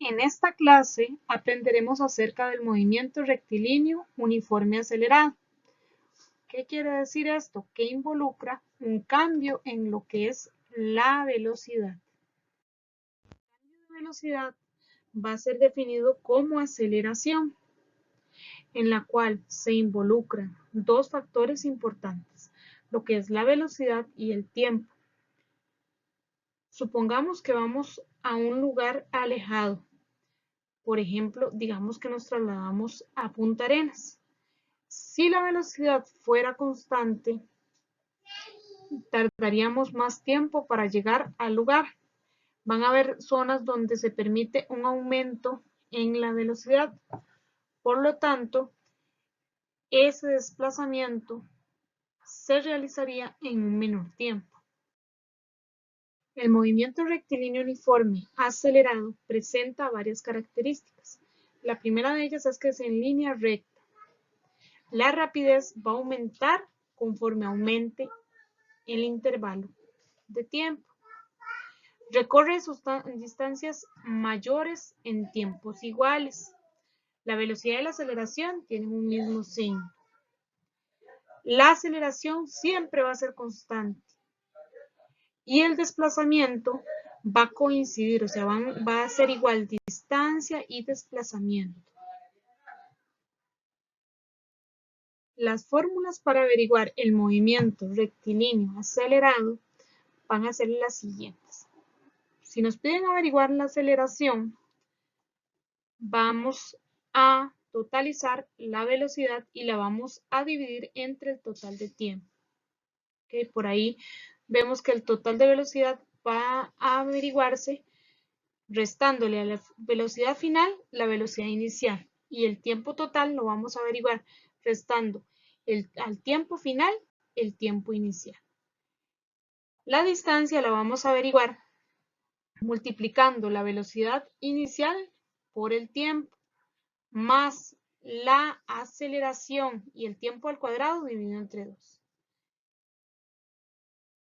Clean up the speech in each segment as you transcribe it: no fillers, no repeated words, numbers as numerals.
En esta clase aprenderemos acerca del movimiento rectilíneo uniforme acelerado. ¿Qué quiere decir esto? Que involucra un cambio en lo que es la velocidad. El cambio de velocidad va a ser definido como aceleración, en la cual se involucran dos factores importantes, lo que es la velocidad y el tiempo. Supongamos que vamos a un lugar alejado. Por ejemplo, digamos que nos trasladamos a Punta Arenas. Si la velocidad fuera constante, tardaríamos más tiempo para llegar al lugar. Van a haber zonas donde se permite un aumento en la velocidad. Por lo tanto, ese desplazamiento se realizaría en un menor tiempo. El movimiento rectilíneo uniforme acelerado presenta varias características. La primera de ellas es que es en línea recta. La rapidez va a aumentar conforme aumente el intervalo de tiempo. Recorre distancias mayores en tiempos iguales. La velocidad y la aceleración tienen un mismo signo. La aceleración siempre va a ser constante. Y el desplazamiento va a coincidir, o sea, va a ser igual distancia y desplazamiento. Las fórmulas para averiguar el movimiento rectilíneo acelerado van a ser las siguientes. Si nos piden averiguar la aceleración, vamos a totalizar la velocidad y la vamos a dividir entre el total de tiempo. ¿Okay? Por ahí vemos que el total de velocidad va a averiguarse restándole a la velocidad final la velocidad inicial, y el tiempo total lo vamos a averiguar restando al tiempo final el tiempo inicial. La distancia la vamos a averiguar multiplicando la velocidad inicial por el tiempo más la aceleración y el tiempo al cuadrado dividido entre 2.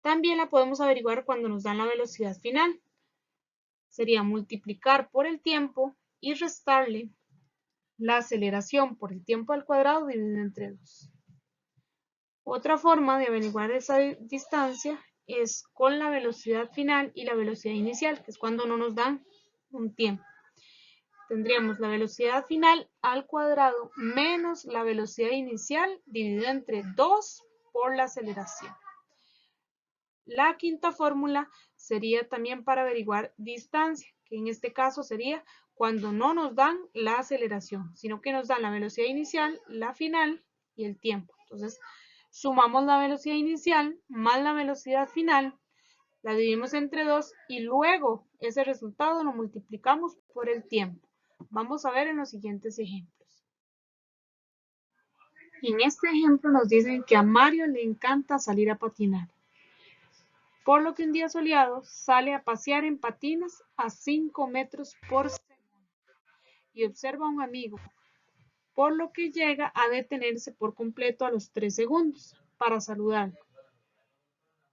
También la podemos averiguar cuando nos dan la velocidad final. Sería multiplicar por el tiempo y restarle la aceleración por el tiempo al cuadrado dividido entre 2. Otra forma de averiguar esa distancia es con la velocidad final y la velocidad inicial, que es cuando no nos dan un tiempo. Tendríamos la velocidad final al cuadrado menos la velocidad inicial dividida entre 2 por la aceleración. La quinta fórmula sería también para averiguar distancia, que en este caso sería cuando no nos dan la aceleración, sino que nos dan la velocidad inicial, la final y el tiempo. Entonces, sumamos la velocidad inicial más la velocidad final, la dividimos entre 2 y luego ese resultado lo multiplicamos por el tiempo. Vamos a ver en los siguientes ejemplos. En este ejemplo nos dicen que a Mario le encanta salir a patinar, por lo que un día soleado sale a pasear en patines a 5 metros por segundo y observa a un amigo, por lo que llega a detenerse por completo a los 3 segundos para saludarlo.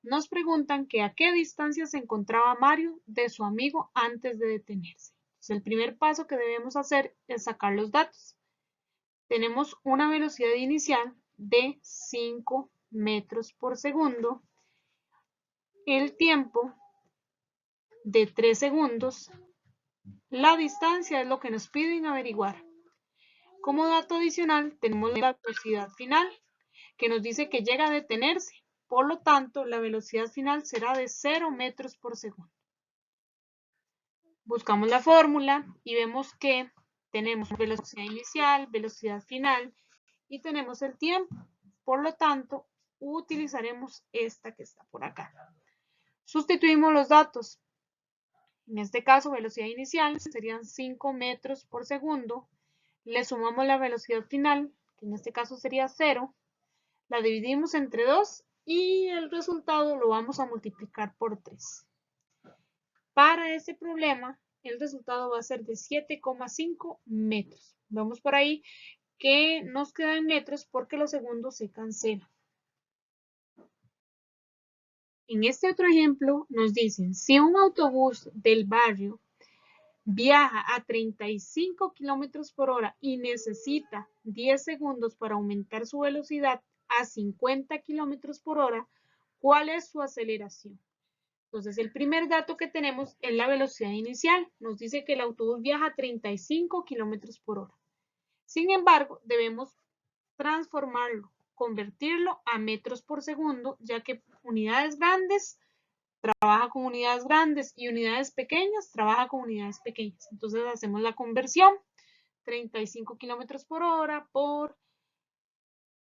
Nos preguntan que a qué distancia se encontraba Mario de su amigo antes de detenerse. Entonces, el primer paso que debemos hacer es sacar los datos. Tenemos una velocidad inicial de 5 metros por segundo, el tiempo de 3 segundos, la distancia es lo que nos piden averiguar. Como dato adicional tenemos la velocidad final, que nos dice que llega a detenerse. Por lo tanto, la velocidad final será de 0 metros por segundo. Buscamos la fórmula y vemos que tenemos velocidad inicial, velocidad final y tenemos el tiempo. Por lo tanto, utilizaremos esta que está por acá. Sustituimos los datos. En este caso, velocidad inicial serían 5 metros por segundo. Le sumamos la velocidad final, que en este caso sería 0. La dividimos entre 2 y el resultado lo vamos a multiplicar por 3. Para ese problema, el resultado va a ser de 7,5 metros. Vemos por ahí que nos queda en metros porque los segundos se cancelan. En este otro ejemplo nos dicen, si un autobús del barrio viaja a 35 kilómetros por hora y necesita 10 segundos para aumentar su velocidad a 50 kilómetros por hora, ¿cuál es su aceleración? Entonces, el primer dato que tenemos es la velocidad inicial. Nos dice que el autobús viaja a 35 kilómetros por hora. Sin embargo, debemos transformarlo, convertirlo a metros por segundo, ya que unidades grandes trabaja con unidades grandes y unidades pequeñas trabaja con unidades pequeñas. Entonces hacemos la conversión, 35 kilómetros por hora por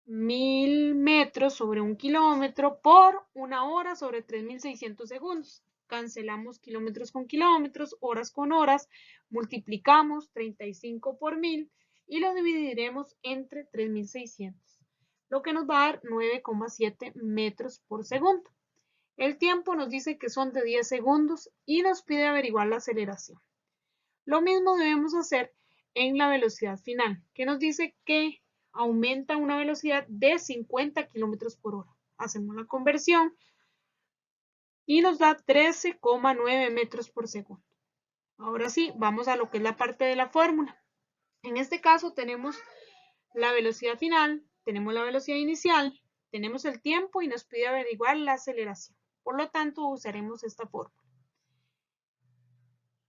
1000 metros sobre 1 kilómetro por 1 hora sobre 3600 segundos. Cancelamos kilómetros con kilómetros, horas con horas, multiplicamos 35 por 1000 y lo dividiremos entre 3600, lo que nos va a dar 9,7 metros por segundo. El tiempo nos dice que son de 10 segundos y nos pide averiguar la aceleración. Lo mismo debemos hacer en la velocidad final, que nos dice que aumenta una velocidad de 50 kilómetros por hora. Hacemos la conversión y nos da 13,9 metros por segundo. Ahora sí, vamos a lo que es la parte de la fórmula. En este caso tenemos la velocidad final, tenemos la velocidad inicial, tenemos el tiempo y nos pide averiguar la aceleración. Por lo tanto, usaremos esta fórmula.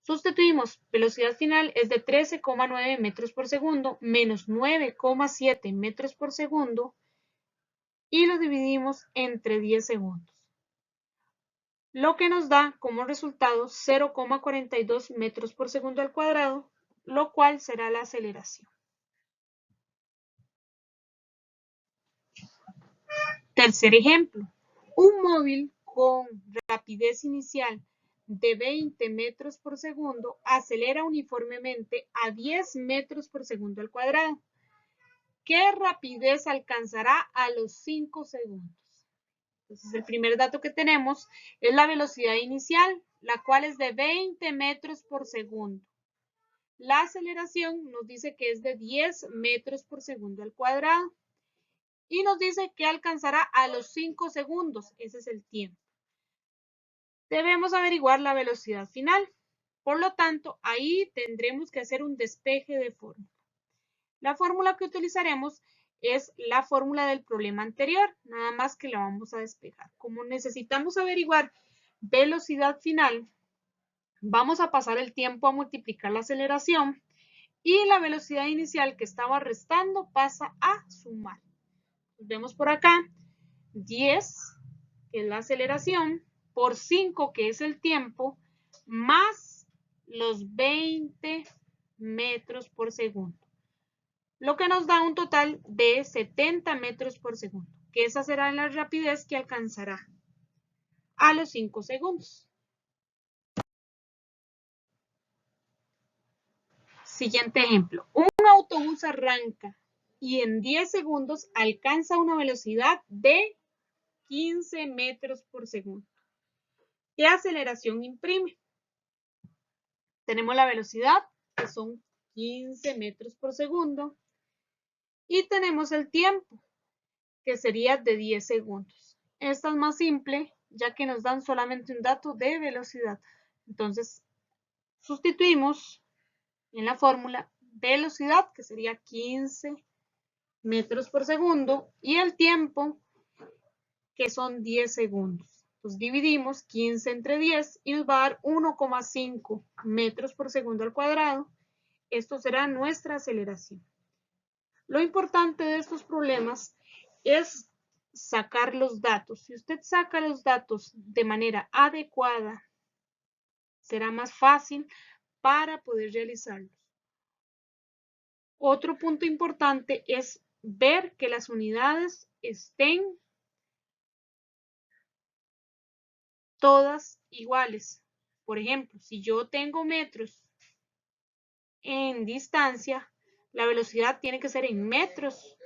Sustituimos, velocidad final es de 13,9 metros por segundo menos 9,7 metros por segundo y lo dividimos entre 10 segundos. Lo que nos da como resultado 0,42 metros por segundo al cuadrado, lo cual será la aceleración. Tercer ejemplo, un móvil con rapidez inicial de 20 metros por segundo acelera uniformemente a 10 metros por segundo al cuadrado. ¿Qué rapidez alcanzará a los 5 segundos? Entonces, el primer dato que tenemos es la velocidad inicial, la cual es de 20 metros por segundo. La aceleración nos dice que es de 10 metros por segundo al cuadrado. Y nos dice que alcanzará a los 5 segundos. Ese es el tiempo. Debemos averiguar la velocidad final. Por lo tanto, ahí tendremos que hacer un despeje de fórmula. La fórmula que utilizaremos es la fórmula del problema anterior, nada más que la vamos a despejar. Como necesitamos averiguar velocidad final, vamos a pasar el tiempo a multiplicar la aceleración y la velocidad inicial que estaba restando pasa a sumar. Vemos por acá 10, que es la aceleración, por 5, que es el tiempo, más los 20 metros por segundo. Lo que nos da un total de 70 metros por segundo, que esa será la rapidez que alcanzará a los 5 segundos. Siguiente ejemplo. Un autobús arranca y en 10 segundos alcanza una velocidad de 15 metros por segundo. ¿Qué aceleración imprime? Tenemos la velocidad, que son 15 metros por segundo, y tenemos el tiempo, que sería de 10 segundos. Esta es más simple, ya que nos dan solamente un dato de velocidad. Entonces, sustituimos en la fórmula velocidad, que sería 15 metros por segundo, y el tiempo, que son 10 segundos. Entonces dividimos 15 entre 10 y nos va a dar 1,5 metros por segundo al cuadrado. Esto será nuestra aceleración. Lo importante de estos problemas es sacar los datos. Si usted saca los datos de manera adecuada, será más fácil para poder realizarlos. Otro punto importante es ver que las unidades estén todas iguales. Por ejemplo, si yo tengo metros en distancia, la velocidad tiene que ser en metros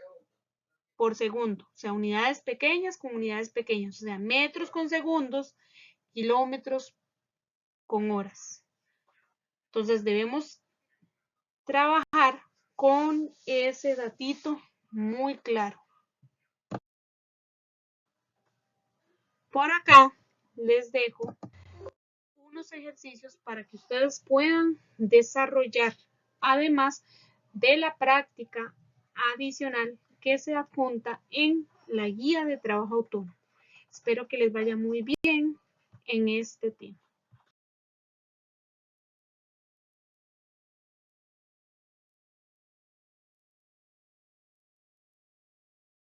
por segundo, o sea, unidades pequeñas con unidades pequeñas, o sea, metros con segundos, kilómetros con horas. Entonces debemos trabajar con ese datito muy claro. Por acá les dejo algunos ejercicios para que ustedes puedan desarrollar, además de la práctica adicional que se adjunta en la guía de trabajo autónomo. Espero que les vaya muy bien en este tema.